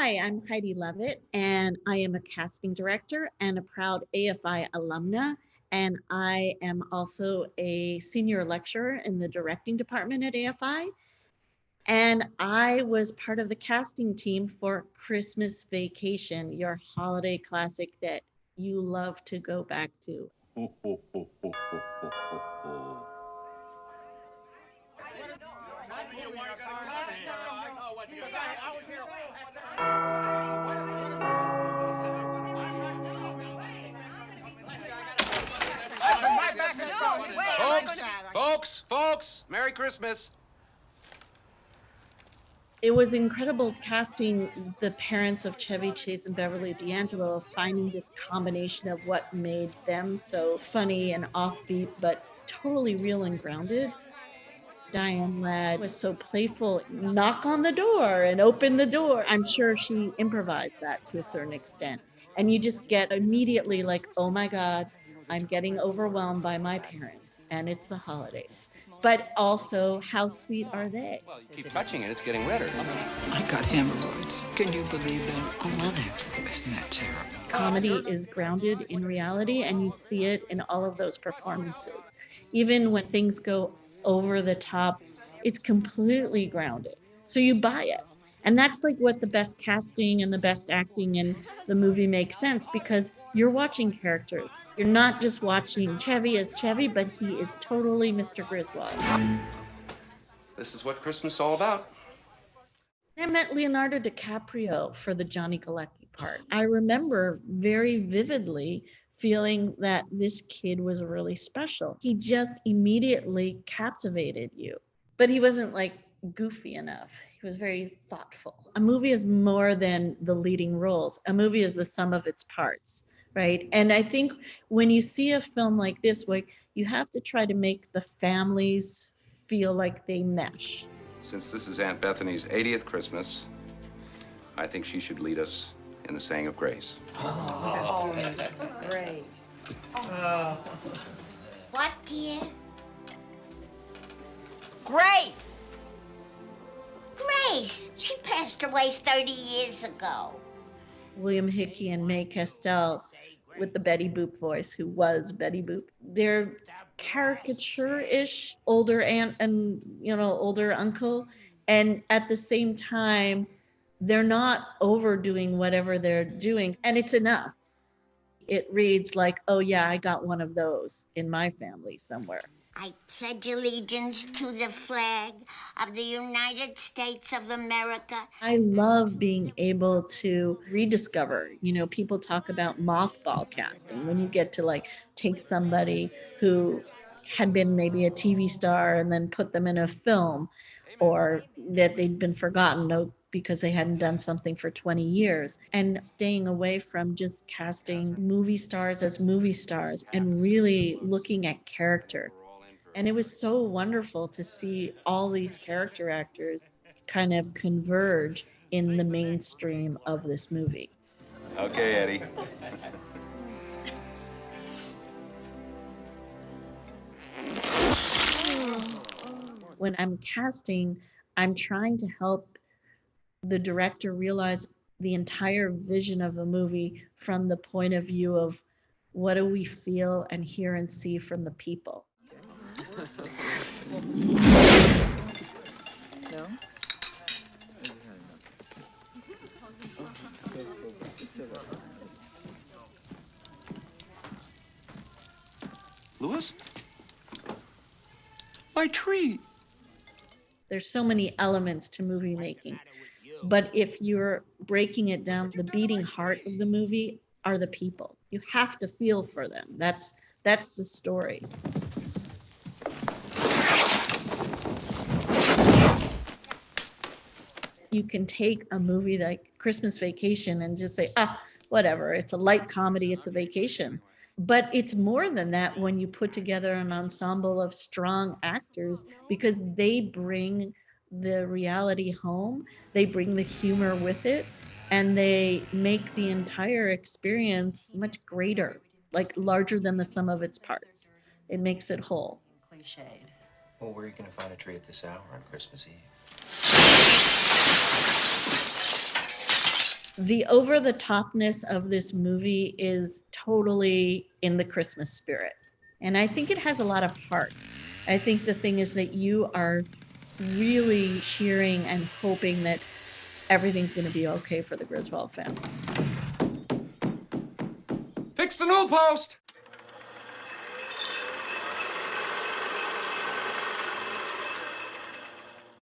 Hi, I'm Heidi Levitt, and I am a casting director and a proud AFI alumna. And I am also a senior lecturer in the directing department at AFI. And I was part of the casting team for Christmas Vacation, your holiday classic that you love to go back to. Ho, ho, ho, ho, ho, ho, ho, ho. Folks, Merry Christmas. It was incredible casting the parents of Chevy Chase and Beverly D'Angelo, finding this combination of what made them so funny and offbeat, but totally real and grounded. Diane Ladd was so playful, knock on the door and open the door. I'm sure she improvised that to a certain extent. And you just get immediately like, oh my God, I'm getting overwhelmed by my parents and it's the holidays. But also, how sweet are they? Well, you keep touching it, it's getting redder. I got hemorrhoids. Can you believe that? Oh, Mother. Isn't that terrible? Comedy is grounded in reality, and you see it in all of those performances. Even when things go over the top, it's completely grounded. So you buy it. And that's like what the best casting and the best acting in the movie makes sense, because you're watching characters. You're not just watching Chevy as Chevy, but he is totally Mr. Griswold. This is what Christmas is all about. I met Leonardo DiCaprio for the Johnny Galecki part. I remember very vividly feeling that this kid was really special. He just immediately captivated you. But he wasn't like goofy enough. He was very thoughtful. A movie is more than the leading roles. A movie is the sum of its parts, right? And I think when you see a film like this, like, you have to try to make the families feel like they mesh. Since this is Aunt Bethany's 80th Christmas, I think she should lead us in the saying of grace. Oh, great. Oh. What, dear? Grace! Grace! She passed away 30 years ago. William Hickey and Mae Castell with the Betty Boop voice, who was Betty Boop. They're caricature-ish older aunt and, older uncle. And at the same time, they're not overdoing whatever they're doing. And it's enough. It reads like, oh yeah, I got one of those in my family somewhere. I pledge allegiance to the flag of the United States of America. I love being able to rediscover, people talk about mothball casting, when you get to like take somebody who had been maybe a TV star and then put them in a film, or that they'd been forgotten because they hadn't done something for 20 years, and staying away from just casting movie stars as movie stars and really looking at character. And it was so wonderful to see all these character actors kind of converge in the mainstream of this movie. Okay, Eddie. When I'm casting, I'm trying to help the director realize the entire vision of a movie from the point of view of what do we feel and hear and see from the people. No? Louis? My tree. There's so many elements to movie making. But if you're breaking it down, the beating heart of the movie are the people. You have to feel for them. That's the story. You can take a movie like Christmas Vacation and just say, whatever, it's a light comedy, it's a vacation. But it's more than that when you put together an ensemble of strong actors, because they bring the reality home, they bring the humor with it, and they make the entire experience much greater, like larger than the sum of its parts. It makes it whole. Cliched. Well, where are you going to find a tree at this hour on Christmas Eve? The over-the-topness of this movie is totally in the Christmas spirit. And I think it has a lot of heart. I think the thing is that you are really cheering and hoping that everything's going to be okay for the Griswold family. Fix the newel post!